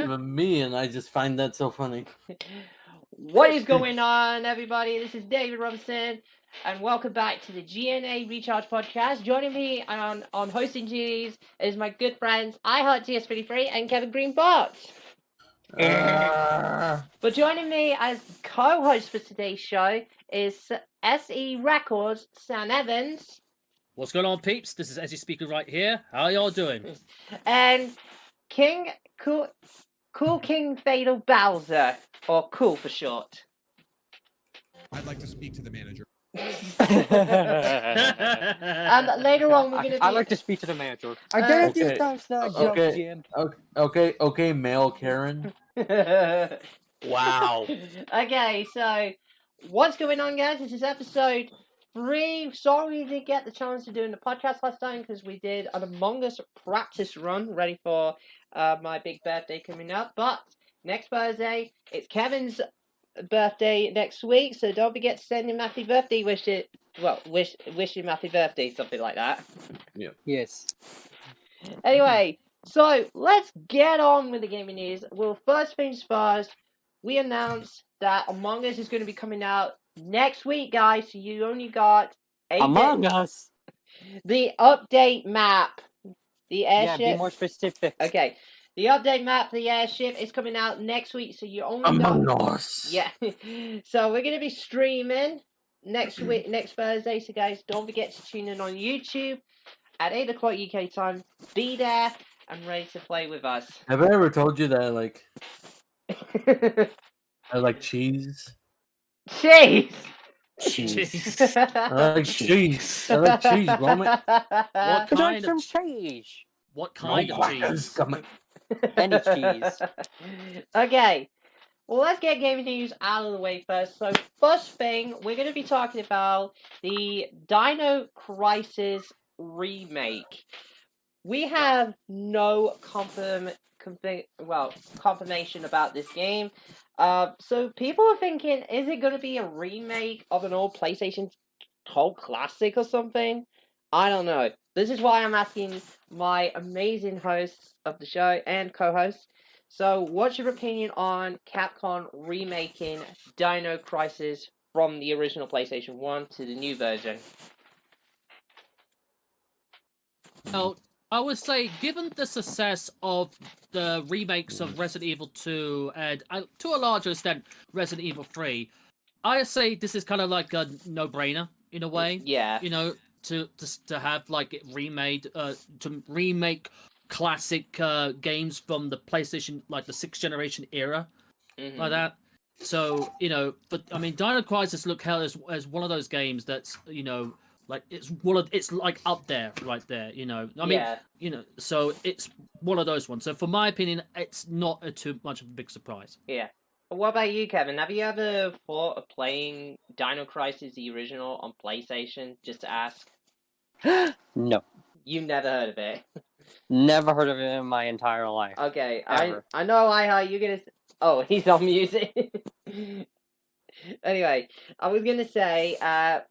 even me, and I just find that so funny. What is going on, everybody? This is David Robinson, and welcome back to the GNA ReCharged podcast. Joining me on hosting duties is my good friends iHeart TS33 and Kevin Greenbot. But joining me as co-host for today's show is SE Records, Sam Evans. What's going on, peeps? This is SE Speaker right here. How y'all doing? And Cool King Fatal Bowser, or Cool for short. I'd like to speak to the manager. And later on, we're gonna. I'd like to speak to the manager. I Okay. didn't touch that joke, Jim. Okay, male Karen. Wow. Okay, so what's going on, guys? This is episode 3. Sorry we didn't get the chance to do in the podcast last time because we did an Among Us practice run ready for my big birthday coming up. But next Thursday, it's Kevin's birthday next week, so don't forget to send him happy birthday wishes. Well, wish him happy birthday, something like that. Yeah. Yes. Anyway, so let's get on with the gaming news. Well, first things first, we announced that Among Us is going to be coming out next week, guys. So you only got 8 Among days. Us. The update map, the airship. Yeah, be more specific. Okay, the update map for the airship is coming out next week. So you only Among got. Us. Yeah. So we're going to be streaming next week, next Thursday. So guys, don't forget to tune in on YouTube at 8 o'clock UK time. Be there and ready to play with us. Have I ever told you that I like cheese? Jeez. Jeez. I like cheese. I like cheese, vomit. What Put on kind some of cheese. what kind of cheese? Any cheese. Okay. Well, let's get gaming news out of the way first. So, first thing, we're going to be talking about the Dino Crisis remake. We have no confirmation about this game. So people are thinking, is it going to be a remake of an old PlayStation cult classic or something? I don't know. This is why I'm asking my amazing hosts of the show and co-hosts. So, what's your opinion on Capcom remaking Dino Crisis from the original PlayStation 1 to the new version? Well, I would say, given the success of the remakes of Resident Evil 2 and, to a larger extent, Resident Evil 3, I say this is kind of like a no-brainer in a way. Yeah. You know, to have like it remade, to remake classic games from the PlayStation, like the 6th generation era, like that. So, you know, but I mean, Dino Crisis look hell as one of those games that's, you know, like it's like up there, right there, you know. I mean, you know, so it's one of those ones. So for my opinion, it's not too much of a big surprise. Yeah. What about you, Kevin? Have you ever thought of playing Dino Crisis the original on PlayStation? Just to ask. No. You never heard of it. Never heard of it in my entire life. Okay, Ever. I know you're gonna. Oh, he's on music. Anyway, I was gonna say,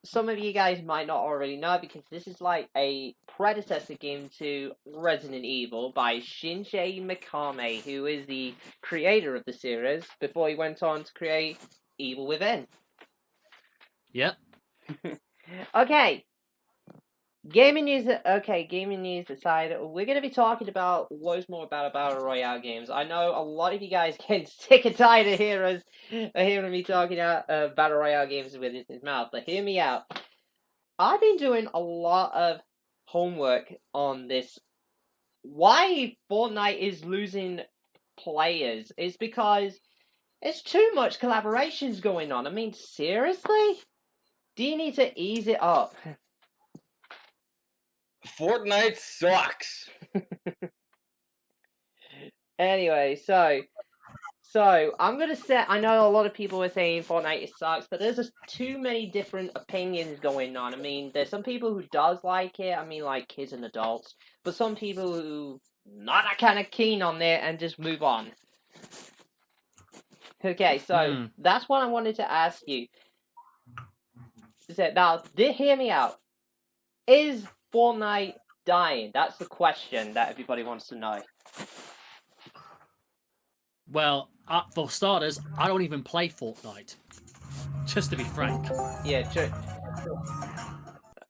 some of you guys might not already know because this is like a predecessor game to Resident Evil by Shinji Mikami, who is the creator of the series before he went on to create Evil Within. Yep. Okay. Gaming news aside, we're going to be talking about loads more about Battle Royale games. I know a lot of you guys get sick and tired of hearing me talking about Battle Royale games with his mouth, but hear me out. I've been doing a lot of homework on this. Why Fortnite is losing players is because it's too much collaborations going on. I mean, seriously? Do you need to ease it up? Fortnite sucks. Anyway, so I'm gonna say, I know a lot of people are saying Fortnite sucks, but there's just too many different opinions going on. I mean, there's some people who does like it. I mean, like kids and adults, but some people who not that kind of keen on it and just move on. Okay, so that's what I wanted to ask you. So now, hear me out. Is Fortnite dying? That's the question that everybody wants to know. Well, for starters, I don't even play Fortnite. Just to be frank. Yeah, true.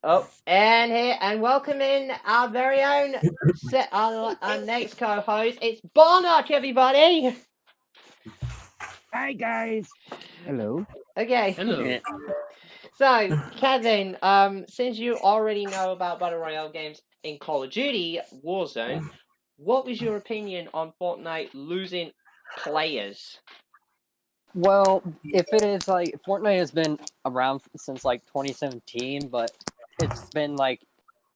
Oh, and welcome in our very own our next co-host. It's Bon Ock, everybody. Hi guys. Hello. Okay. Hello. So, Kevin, since you already know about Battle Royale games in Call of Duty Warzone, what was your opinion on Fortnite losing players? Well, if it is like Fortnite has been around since like 2017, but it's been like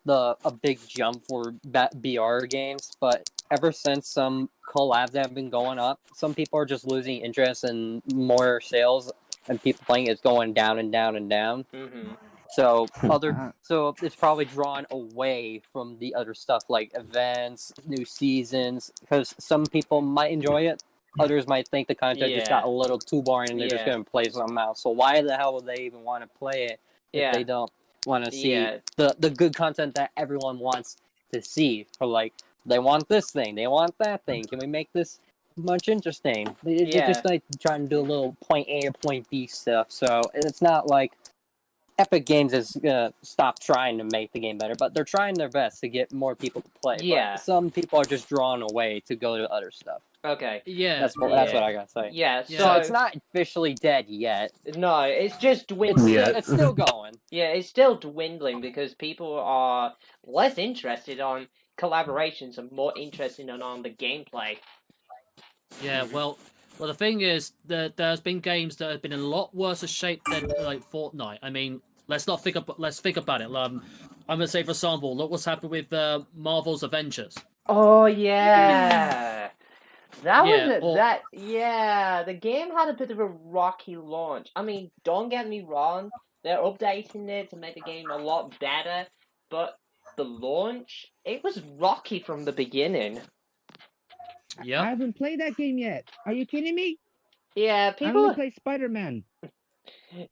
a big jump for BR games. But ever since some collabs have been going up, some people are just losing interest in more sales, and people playing it's going down and down and down. Mm-hmm. So so it's probably drawn away from the other stuff like events, new seasons, because some people might enjoy it. Others might think the content just got a little too boring and they're just going to play something else. So why the hell would they even want to play it if they don't want to see the good content that everyone wants to see? Or like, they want this thing, they want that thing. Can we make this much interesting? They're just like trying to do a little point A or point B stuff. So it's not like Epic Games is gonna stop trying to make the game better, but they're trying their best to get more people to play. Yeah. But some people are just drawn away to go to other stuff. Okay. Yeah. That's what I gotta say. Yeah. So it's not officially dead yet. No, it's just dwindling. It's still going. Yeah, it's still dwindling because people are less interested on collaborations and more interested on the gameplay. Yeah, well, the thing is that there's been games that have been in a lot worse shape than like Fortnite. I mean, let's think about it. I'm gonna say, for example, look what's happened with Marvel's Avengers. Oh yeah, the game had a bit of a rocky launch. I mean, don't get me wrong, they're updating it to make the game a lot better, but the launch, it was rocky from the beginning. Yeah, I haven't played that game yet. Are you kidding me? Yeah, I only play Spider-Man.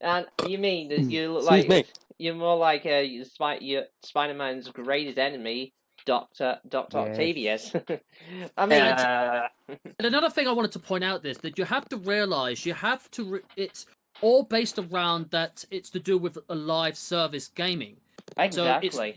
And you mean that you look Excuse me. you're more like Spider-Man's greatest enemy, Doctor Octavius. I mean, and another thing I wanted to point out is that you have to realize it's all based around that it's to do with a live service gaming. Exactly. So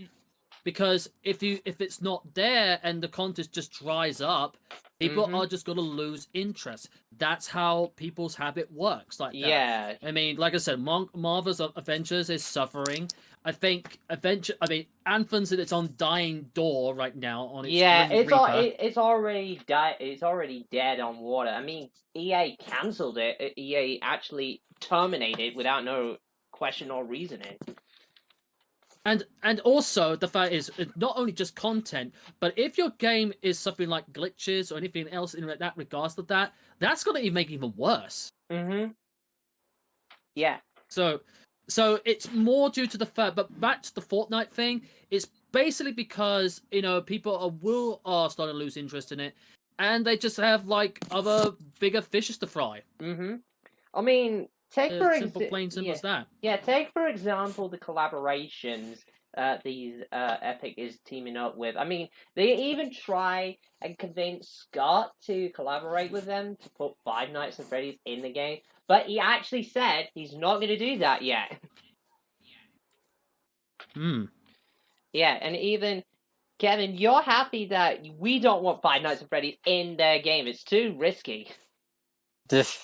because if it's not there and the content just dries up, people are just gonna lose interest. That's how people's habit works. Like that. Yeah. I mean, like I said, Marvel's Avengers is suffering. I think Anthem's in its on dying door right now. On its it's already died. It's already dead on water. I mean, EA cancelled it. EA actually terminated without no question or reasoning. And also the fact is, it's not only just content, but if your game is something like glitches or anything else in that regards to that, that's gonna make it even worse. Yeah. So it's more due to the fact, but back to the Fortnite thing, it's basically because people are starting to lose interest in it, and they just have like other bigger fishes to fry. I mean, take for simple as that. Yeah, take for example the collaborations these Epic is teaming up with. I mean, they even try and convince Scott to collaborate with them to put Five Nights at Freddy's in the game, but he actually said he's not going to do that yet. Yeah, and even Kevin, you're happy that we don't want Five Nights at Freddy's in their game. It's too risky.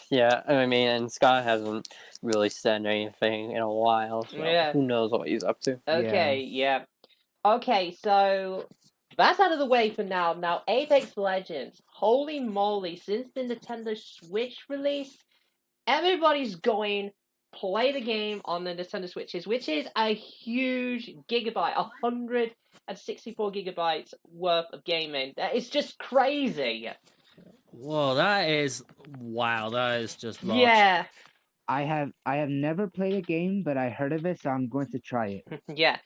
Yeah, I mean, and Scott hasn't really said anything in a while, so who knows what he's up to. Okay, yeah. Okay, so that's out of the way for now. Now, Apex Legends. Holy moly, since the Nintendo Switch release, everybody's going play the game on the Nintendo Switches, which is a huge gigabyte, 164 gigabytes worth of gaming. That is just crazy. Whoa, that is just large. Yeah. I have never played a game, but I heard of it, so I'm going to try it. Yeah.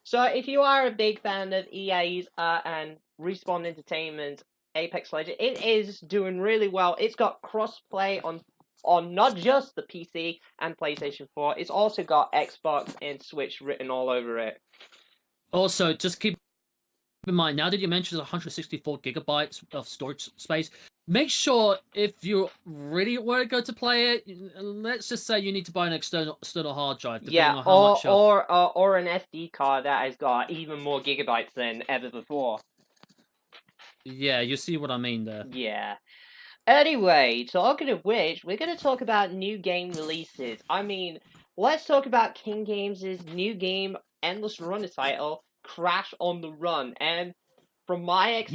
So if you are a big fan of EA's and Respawn Entertainment's Apex Legends, it is doing really well. It's got crossplay on not just the PC and PlayStation 4. It's also got Xbox and Switch written all over it. Also, just keep in mind, now that you mentioned 164 gigabytes of storage space, make sure if you really were to go to play it, let's just say you need to buy an external hard drive. Yeah, on how much or an SD card that has got even more gigabytes than ever before. Yeah, you see what I mean there. Yeah. Anyway, talking of which, we're going to talk about new game releases. I mean, let's talk about King Games' new game, Endless Runner title, Crash on the Run. And from my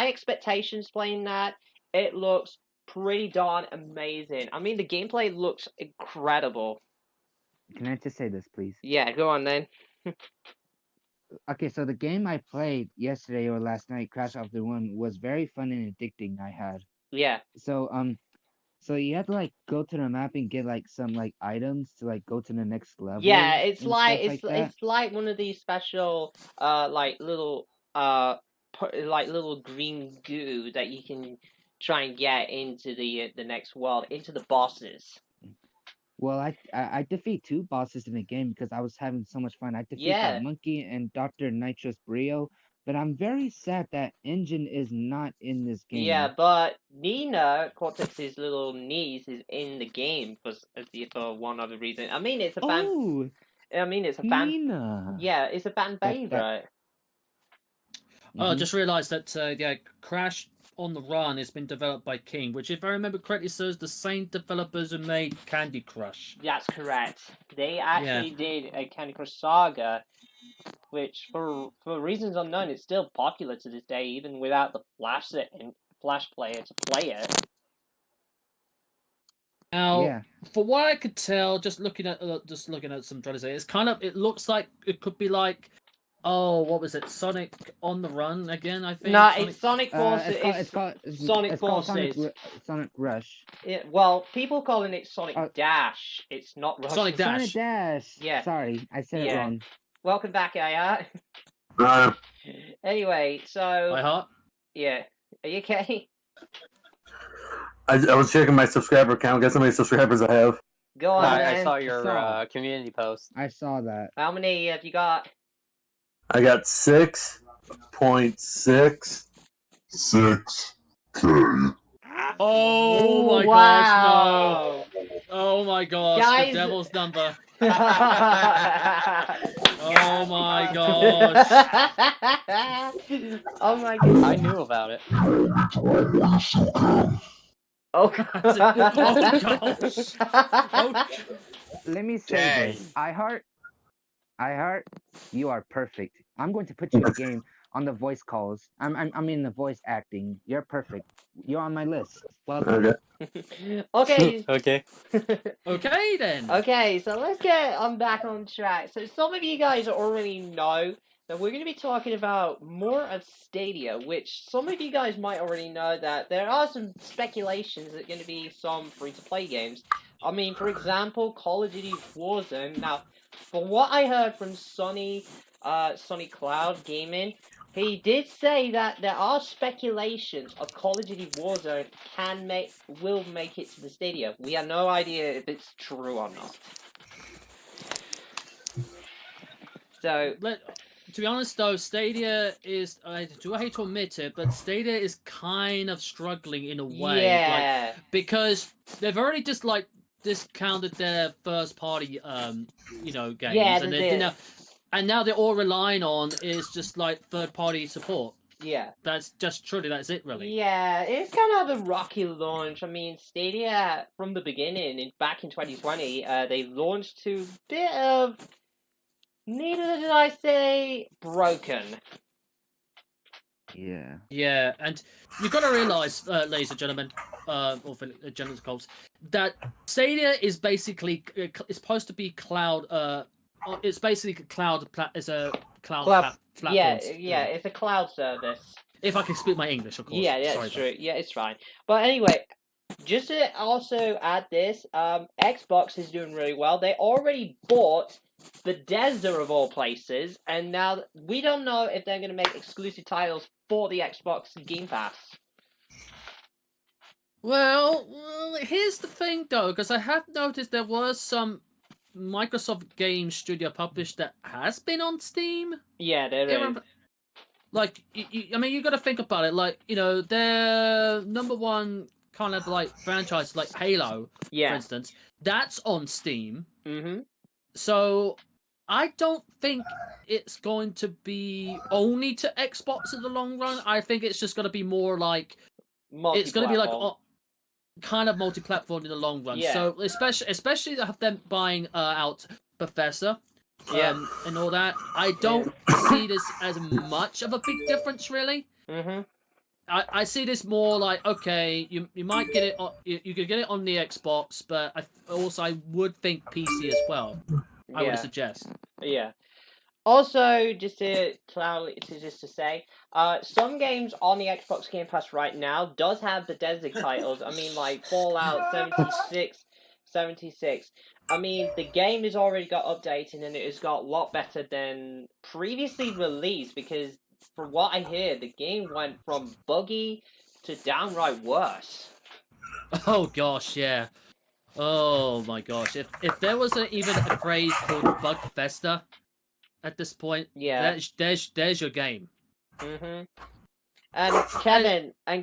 expectations playing that, it looks pretty darn amazing. I mean, the gameplay looks incredible. Can I just say this, please? Yeah, go on then. Okay, so the game I played yesterday or last night, Crash Off the Run, was very fun and addicting. I had. Yeah. So you have to like go to the map and get like some like items to like go to the next level. Yeah, it's and like stuff like that. it's like one of these special like little green goo that you can try and get into the next world, into the bosses. Well, I defeat 2 bosses in the game because I was having so much fun. I defeat that monkey and Dr. Nitrous Brio, but I'm very sad that Engine is not in this game. Yeah, but Nina, Cortex's little niece, is in the game for one other reason. I mean, it's a fan. Oh, I mean, it's a fan. Nina. Yeah, it's a fan favorite. Oh, I just realised that Crash on the Run has been developed by King, which, if I remember correctly, serves the same developers who made Candy Crush. That's correct. They actually did a Candy Crush Saga, which, for reasons unknown, is still popular to this day, even without the Flash player to play it. Now, for what I could tell, just looking at some trailers, it looks like it could be like, oh, what was it? Sonic on the Run again, I think. No, it's Sonic Forces. It's called Sonic Forces. Sonic Rush. Well, people calling it Sonic Dash. It's not Rush. Sonic Dash. Sonic Dash. Yeah. Sorry, I said it wrong. Welcome back, iHeart. Anyway, so iHeart. Yeah. Are you okay? I was checking my subscriber count. Guess how many subscribers I have? Go on. I saw your community post. I saw that. How many have you got? I got 6.66K. Oh my gosh, no. Oh my gosh, Guys... the devil's number. Oh my gosh. Oh my gosh. I knew about it. Oh god. Oh gosh. Oh. Let me say this. iHeart, you are perfect. I'm going to put you in the game on the voice calls. I mean the voice acting. You're perfect. You're on my list. Welcome. Okay. Okay. Okay then. Okay, so let's get back on track. So some of you guys already know that we're going to be talking about more of Stadia, which some of you guys might already know that there are some speculations that are going to be some free-to-play games. I mean, for example, Call of Duty Warzone. Now, from what I heard from Sonny Cloud Gaming, he did say that there are speculations of Call of Duty Warzone will make it to the Stadia. We have no idea if it's true or not. So, to be honest though, Stadia is, I hate to admit it, but Stadia is kind of struggling in a way. Yeah. Because they've already discounted their first party games. Yeah, and now they're all relying on is just like third party support. Yeah. That's it really. Yeah, it's kind of a rocky launch. I mean, Stadia, from the beginning, back in 2020, they launched to a bit of, neither did I say, broken. Yeah. Yeah, and you've got to realise, ladies and gentlemen, or for gentlemen's calls, that Stadia is basically, it's supposed to be cloud, it's basically cloud, it's a cloud platform. Yeah, it's a cloud service. If I can speak my English, of course. Yeah, that's true. Yeah, it's fine. But anyway, just to also add this, Xbox is doing really well. They already bought Bethesda of all places, and now we don't know if they're going to make exclusive titles for the Xbox Game Pass. Well, here's the thing though, because I have noticed there was some Microsoft Game Studio published that has been on Steam. Yeah, there is. like, I mean, you got to think about it. Like, you know, their number one kind of like franchise, like Halo, for instance, that's on Steam. Mm-hmm. So I don't think it's going to be only to Xbox in the long run. I think it's just going to be more like it's going to be like kind of multi-platform in the long run. Yeah. So especially them buying out Bethesda. And all that. I don't see this as much of a big difference, really. Mm-hmm. I see this more like, okay, you might get it on, you could get it on the Xbox, but I would think PC as well. I would suggest. Yeah. Also, just to say, some games on the Xbox Game Pass right now does have Bethesda titles. I mean, like Fallout 76. I mean, the game has already got updated and it has got a lot better than previously released because, from what I hear, the game went from buggy to downright worse. Oh gosh, yeah. Oh my gosh. If there was even a phrase called Bugfesta at this point, there's your game. Mm-hmm. And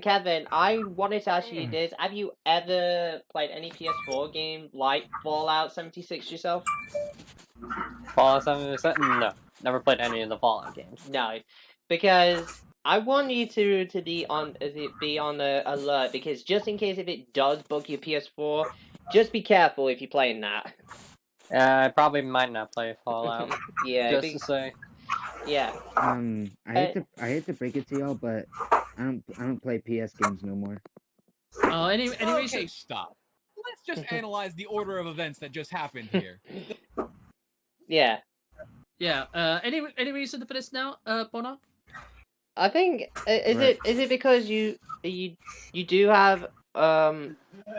Kevin, I wanted to ask you this: have you ever played any PS4 game like Fallout 76 yourself? Fallout 76? No, never played any of the Fallout games. No, because I want you to be on the alert because just in case if it does bug your PS4, just be careful if you're playing that. I probably might not play Fallout. Yeah, to say. Yeah. I hate to break it to y'all, but I don't play PS games no more. Any Okay, reason? stop. Let's just analyze the order of events that just happened here. Yeah. Yeah. Any reason for this now, Bon Ock? I think is it because you do have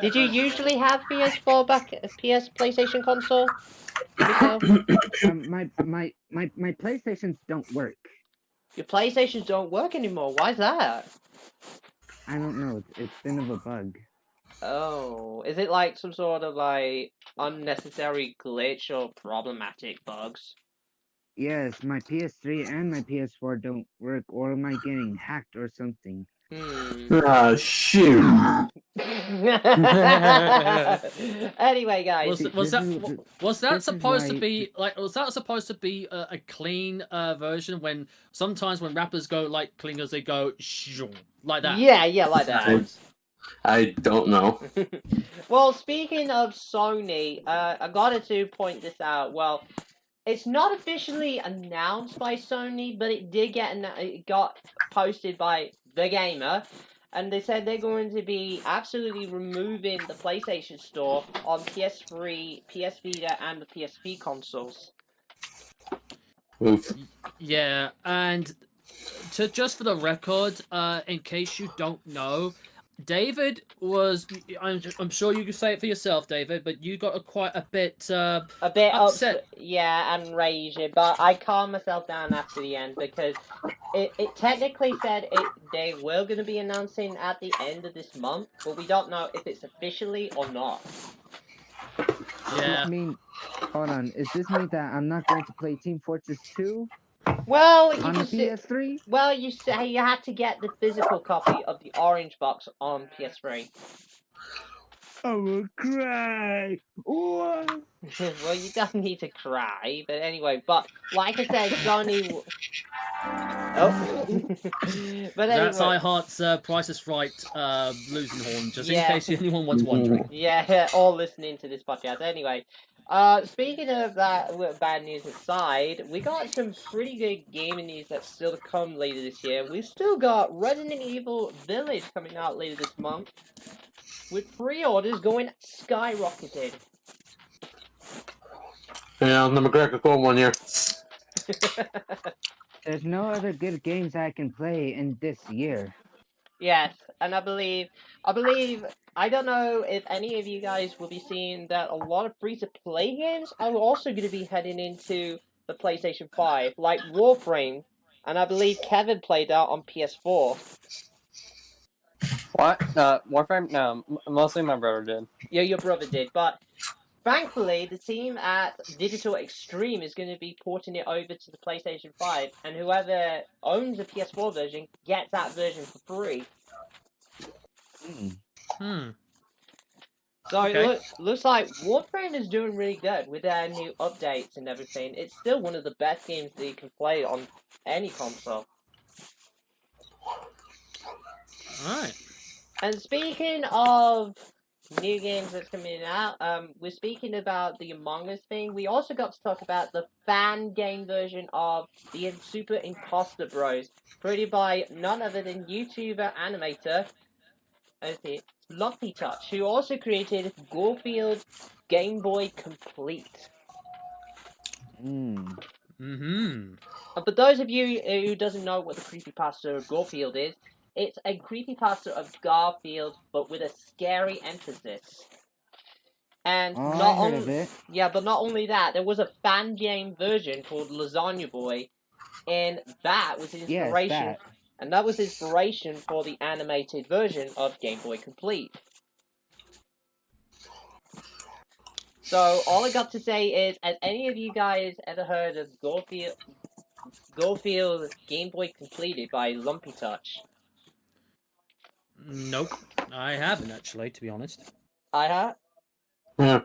did you usually have PS4 PS PlayStation console? My PlayStations don't work. Your PlayStations don't work anymore. Why is that? I don't know. It's been of a bug. Oh, is it like some sort of like unnecessary glitch or problematic bugs? Yes, my PS3 and my PS4 don't work, or am I getting hacked or something? Shoot. Anyway, guys, was that supposed to be like? Was that supposed to be a clean version? When sometimes when rappers go like clingers, they go like that. Yeah, like that. I don't know. Well, speaking of Sony, I gotta to point this out. Well, it's not officially announced by Sony, but it did it got posted by The Gamer, and they said they're going to be absolutely removing the PlayStation Store on PS3, PS Vita, and the PSP consoles. Oof. Yeah, and just for the record, in case you don't know, David was. I'm sure you can say it for yourself, David, but you got quite a bit upset. And raging, but I calmed myself down after the end because it technically said they were going to be announcing at the end of this month, but we don't know if it's officially or not. Yeah. I mean, hold on. Does this mean that I'm not going to play Team Fortress 2? Well, on the PS3? Well, you say you had to get the physical copy of the orange box on PS3. I will cry. Well, you don't need to cry, but anyway. But like I said, Sony. But anyway. That's iHeart's Price is Right losing horn, just in case anyone was wondering. Yeah, all listening to this podcast. Anyway. Speaking of that, bad news aside, we got some pretty good gaming news that's still to come later this year. We've still got Resident Evil Village coming out later this month, with pre-orders going skyrocketed. Yeah, the McGregor Gold one here. There's no other good games I can play in this year. Yes, and I believe, I don't know if any of you guys will be seeing that a lot of free-to-play games are also going to be heading into the PlayStation 5, like Warframe, and I believe Kevin played that on PS4. What? Warframe? No, mostly my brother did. Yeah, your brother did, but thankfully, the team at Digital Extreme is going to be porting it over to the PlayStation 5, and whoever owns the PS4 version gets that version for free. So Okay. it looks like Warframe is doing really good with their new updates and everything. It's still one of the best games that you can play on any console. Alright. And speaking of new games that's coming out, we're speaking about the Among Us thing. We also got to talk about the fan game version of the Super Imposter Bros, created by none other than YouTuber animator Lumpy Touch, who also created Garfield Game Boy Complete. For those of you who doesn't know what the creepypasta of Garfield is, it's a creepypasta of Garfield, but with a scary emphasis. And I heard of it. Yeah, but not only that, there was a fan game version called Lasagna Boy, and that was inspiration. Yes, that. And that was inspiration for the animated version of Game Boy Complete. So all I got to say is, has any of you guys ever heard of Garfield Game Boy Completed by Lumpy Touch? Nope. I haven't actually, to be honest. iHeart? Yeah.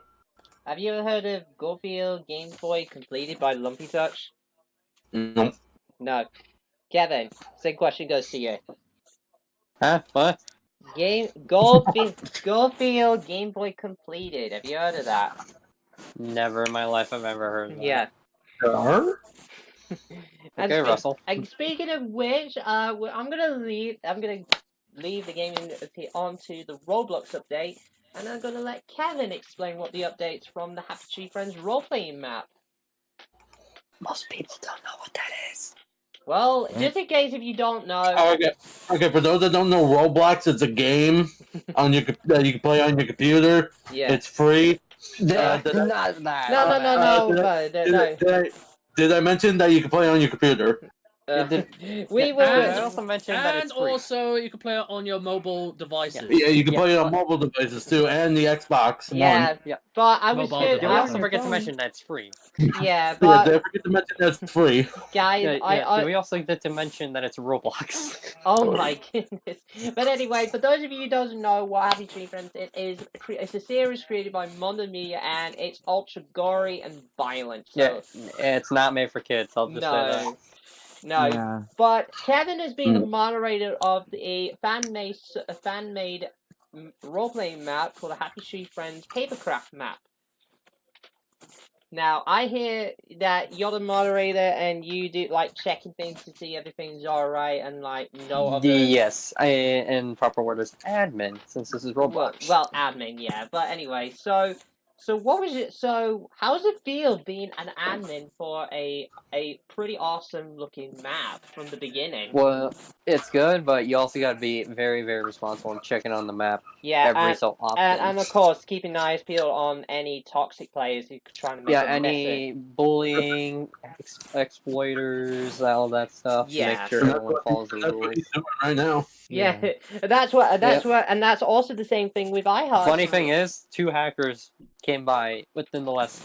Have you ever heard of Garfield Game Boy Completed by Lumpy Touch? Nope. No. Kevin, same question goes to you. Huh? What? Garfield Game Boy Completed. Have you heard of that? Never in my life I've ever heard of that. Yeah. Okay, Russell. And speaking of which, I'm gonna leave the game onto the Roblox update, and I'm gonna let Kevin explain what the updates from the Happy Tree Friends role-playing map. Most people don't know what that is. Well, just in case if you don't know. Okay. For those that don't know, Roblox is a game on that you can play on your computer. Yeah. It's free. Not that. No. Did I mention that you can play on your computer? We will. I also mentioned that it's free. And also, you can play it on your mobile devices. Yeah, you can play it on mobile devices too, and the Xbox Yeah, One. but I was Mobile good. Did we device. also forget to mention that it's free? Yeah, Yeah, but don't forget to mention that's free. guys, Did we also get to mention that it's Roblox? Oh my goodness! But anyway, for those of you who don't know what Happy Tree Friends it's a series created by Mondo Media, and it's ultra gory and violent. So. Yeah, it's not made for kids. I'll just say that. No, Yeah. but Kevin has been the moderator of a fan-made role-playing map called the Happy Tree Friends Papercraft map. Now, I hear that you're the moderator and you do, like, checking things to see everything's alright and, like, no other... Yes, in proper word is admin, since this is Roblox. Well, admin, yeah. But anyway, so what was it? So how does it feel being an admin for a pretty awesome looking map from the beginning? Well, it's good, but you also got to be very, very responsible in checking on the map every so often. And of course, keeping an eye peeled on any toxic players who could try to make any bullying, exploiters, all that stuff. Yeah. To make sure no one follows the That's what rules. he's doing right now. Yeah, that's that's also the same thing with iHeart. Funny thing is, 2 hackers came by within the last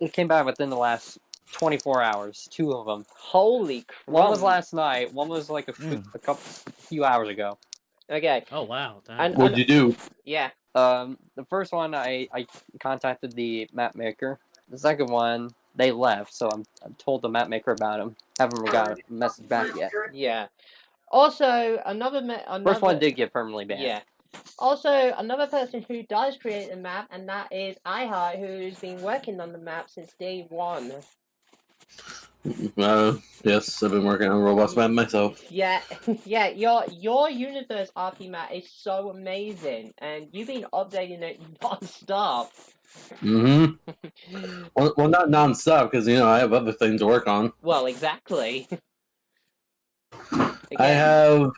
it came by within the last 24 hours. 2 of them. Holy crap! One was last night. One was like a few hours ago. Okay. Oh wow! What'd you do? Yeah. The first one I contacted the map maker. The second one they left, so I'm told the map maker about him. Haven't got a message back yet. Yeah. Also, another First one did get permanently banned. Yeah. Also, another person who does create a map, and that is iHeart, who's been working on the map since day one. Yes, I've been working on Roblox map myself. Yeah, yeah. Your universe RP map is so amazing, and you've been updating it non-stop. Well, not non-stop, because, I have other things to work on. Well, exactly. I have...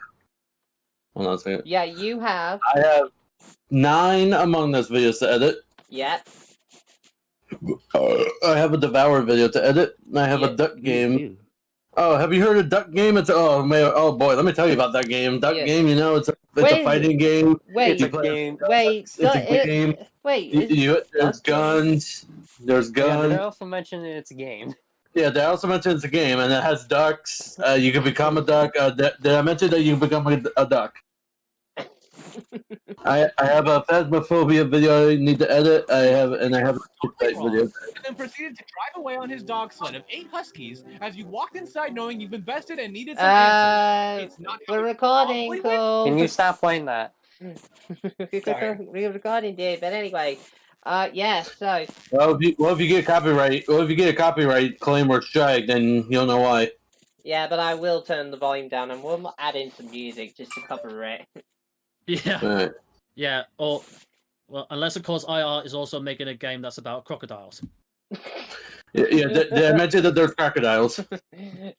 Hold on a second. Yeah, you have. I have 9 Among Us videos to edit. Yeah. I have a Devour video to edit. I have a Duck game. Oh, have you heard of Duck Game? It's oh man, oh boy, let me tell you about that game. Duck Yeah. Game, it's a Wait, fighting game. Wait, It's a game. It's a game. wait. There's guns. There's Yeah, guns. did I also mention it's a game? Yeah, they also mentioned it's a game, and it has ducks. You can become a duck. Did I mention that you can become a duck? I have a phasmophobia video I need to edit. I have a video. And then proceeded to drive away on his dog sled of 8 huskies as you walked inside knowing you've invested and needed some answers. It's not we're how recording, it probably went. Cole. Can you stop playing that? We're recording, dude. But anyway, yeah. So. Well, if you get a copyright claim or strike, then you'll know why. Yeah, but I will turn the volume down and we'll add in some music just to cover it. Yeah. Right. Yeah. Or well, unless of course iHeart is also making a game that's about crocodiles. Yeah. Did I mention that there's crocodiles?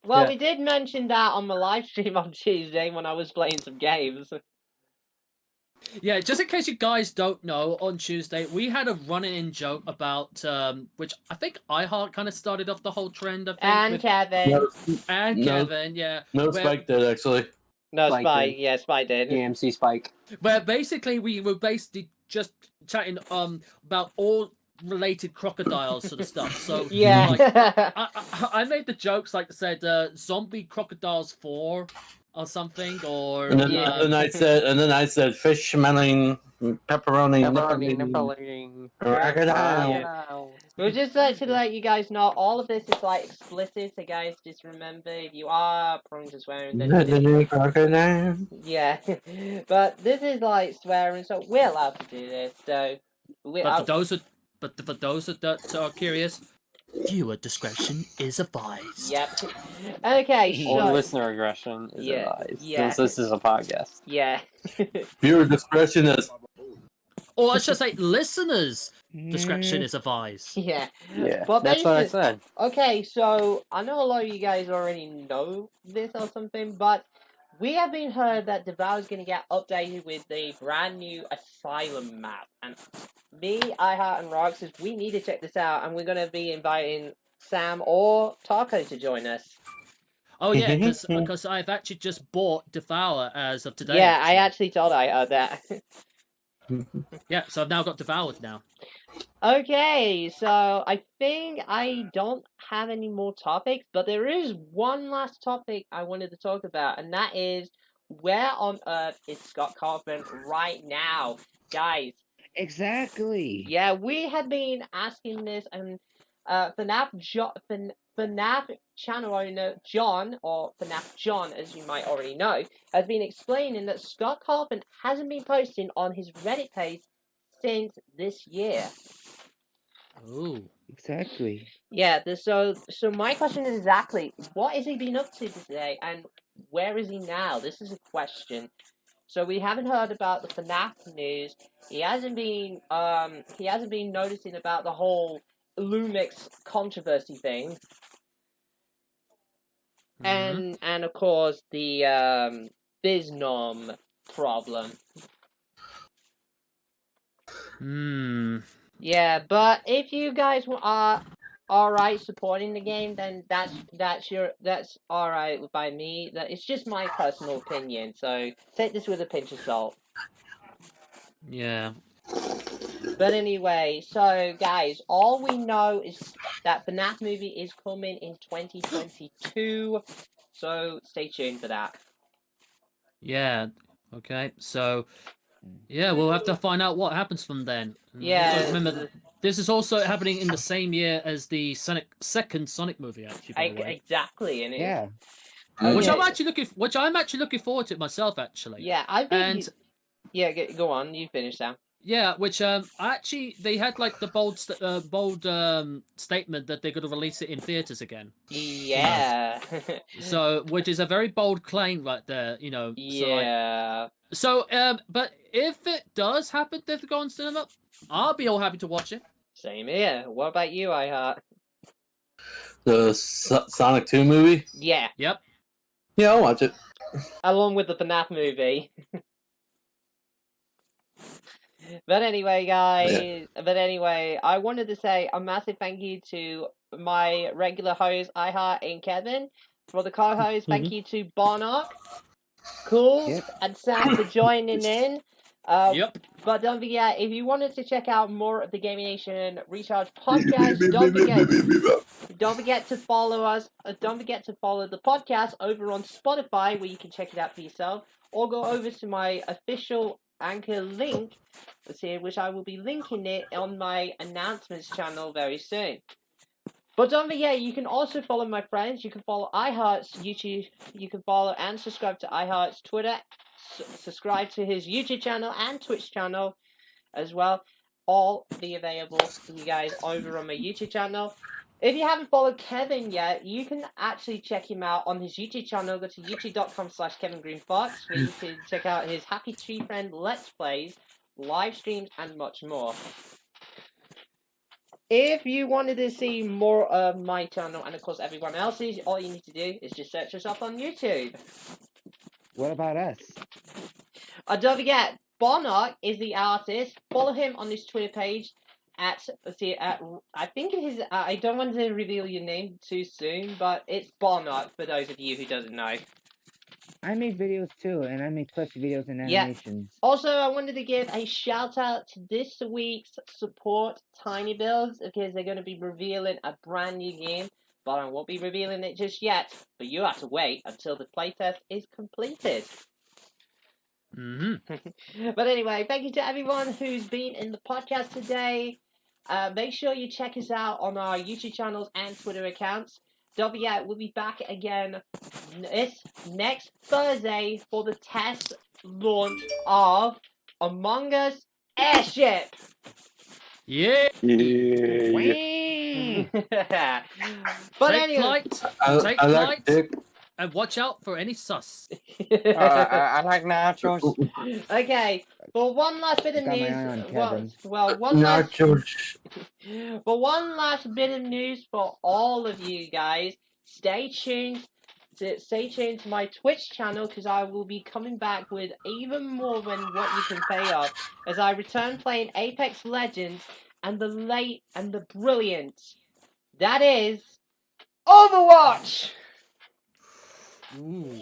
Well, Yeah. we did mention that on the live stream on Tuesday when I was playing some games. Yeah, just in case you guys don't know, on Tuesday we had a running-in joke about which I think iHeart kind of started off the whole trend. I think, And Kevin. Kevin, yeah. No, where- Spike did actually. No, Spike Spike. did. Yeah, Spike did. EMC Spike. Where basically we were basically just chatting about all related crocodiles sort of stuff. So Yeah. like, I made the jokes like said Zombie Crocodiles 4 or something, or And then I said fish smelling pepperoni. Nippling. Crocodile. We'll just like to let you guys know, all of this is like explicit, so guys, just remember if you are prone to swearing, then Crocodile. yeah. But this is like swearing, so we're allowed to do this. So, But for those that are curious, viewer discretion is advised. yep. Okay, Or so listener aggression is Yeah, advised, yeah. since this is a podcast. yeah. Viewer discretion is. Or I should say, listeners' discretion is advised. Yeah. Yeah, But that's what I basically- said. Okay, so I know a lot of you guys already know this or something, but we have been heard that Devour is going to get updated with the brand new Asylum map. And me, iHeart, and Rox says we need to check this out, and we're going to be inviting Sam or Taco to join us. Oh yeah, because I've actually just bought Devour as of today. Yeah, I actually told iHeart that. Yeah, so I've now got Devoured now. Okay, so I think I don't have any more topics, but there is one last topic I wanted to talk about, and that is where on earth is Scott Kaufman right now? Guys, Exactly. yeah, we had been asking this, and FNAF channel owner John, or FNAF John as you might already know, has been explaining that Scott Kaufman hasn't been posting on his Reddit page since this year. Ooh. Exactly. Yeah, so my question is exactly what has he been up to today, and where is he now? This is a question. So we haven't heard about the FNAF news. He hasn't been noticing about the whole Lumix controversy thing, and of course the Biznom problem. Yeah, but if you guys are alright supporting the game, then that's alright by me. That it's just my personal opinion, so take this with a pinch of salt. Yeah. But anyway, so guys, all we know is that FNAF movie is coming in 2022, so stay tuned for that. Yeah. Okay. So, yeah, we'll have to find out what happens from then. Yeah. Remember, this is also happening in the same year as the second Sonic movie, actually. By the way. Exactly, and Yeah. Which Okay. I'm actually looking forward to myself, actually. Yeah, I think. And Yeah, go on. You finish, Sam. yeah, which actually they had like the bold statement that they're going to release it in theaters again. Yeah. So, which is a very bold claim right there, you know. Yeah. So, but if it does happen to go on cinema, I'll be all happy to watch it. Same here. What about you, iHeart? The Sonic 2 movie? Yeah, Yep. Yeah, I'll watch it. along with the FNAF movie. But anyway, guys. But anyway, I wanted to say a massive thank you to my regular hosts, iHeart and Kevin, For the co-host, thank you to Bon Ock, Kool and Sam for joining in. Yep. But don't forget, if you wanted to check out more of the Gaming Nation ReCharged podcast, don't forget to follow us. Don't forget to follow the podcast over on Spotify, where you can check it out for yourself, or go over to my official Anchor link, which I will be linking it on my announcements channel very soon. But don't forget, you can also follow my friends. You can follow iHeart's YouTube. You can follow and subscribe to iHeart's Twitter. Subscribe to his YouTube channel and Twitch channel as well. All be available for you guys over on my YouTube channel. If you haven't followed Kevin yet, you can actually check him out on his YouTube channel. Go to youtube.com/KevinGreenFox, where you can check out his Happy Tree Friend Let's Plays, live streams, and much more. If you wanted to see more of my channel, and of course everyone else's, all you need to do is just search us up on YouTube. What about us? Don't forget, Bon Ock is the artist. Follow him on his Twitter page I think it is, I don't want to reveal your name too soon, but it's Bon Ock for those of you who doesn't know. I make videos too, and I make clips videos and animations. Yeah. Also, I wanted to give a shout out to this week's support, Tiny Builds, because they're going to be revealing a brand new game, but I won't be revealing it just yet, but you have to wait until the playtest is completed. But anyway, thank you to everyone who's been in the podcast today. Make sure you check us out on our YouTube channels and Twitter accounts. Don't forget, we'll be back again this next Thursday for the test launch of Among Us Airship. Yeah. But take anyway, flight. Take I flight. like And watch out for any sus. I like nachos. Okay, for one last bit of Got my news. eye on Kevin. One last bit of news for all of you guys. Stay tuned to my Twitch channel, because I will be coming back with even more than what you can pay off, as I return playing Apex Legends and the late and the brilliant, that is Overwatch. Ooh.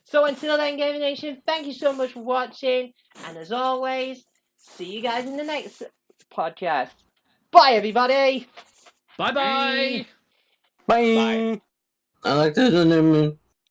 So until then, Gaming Nation, thank you so much for watching, and as always, see you guys in the next podcast. Bye, everybody. Bye-bye. Bye. I like this.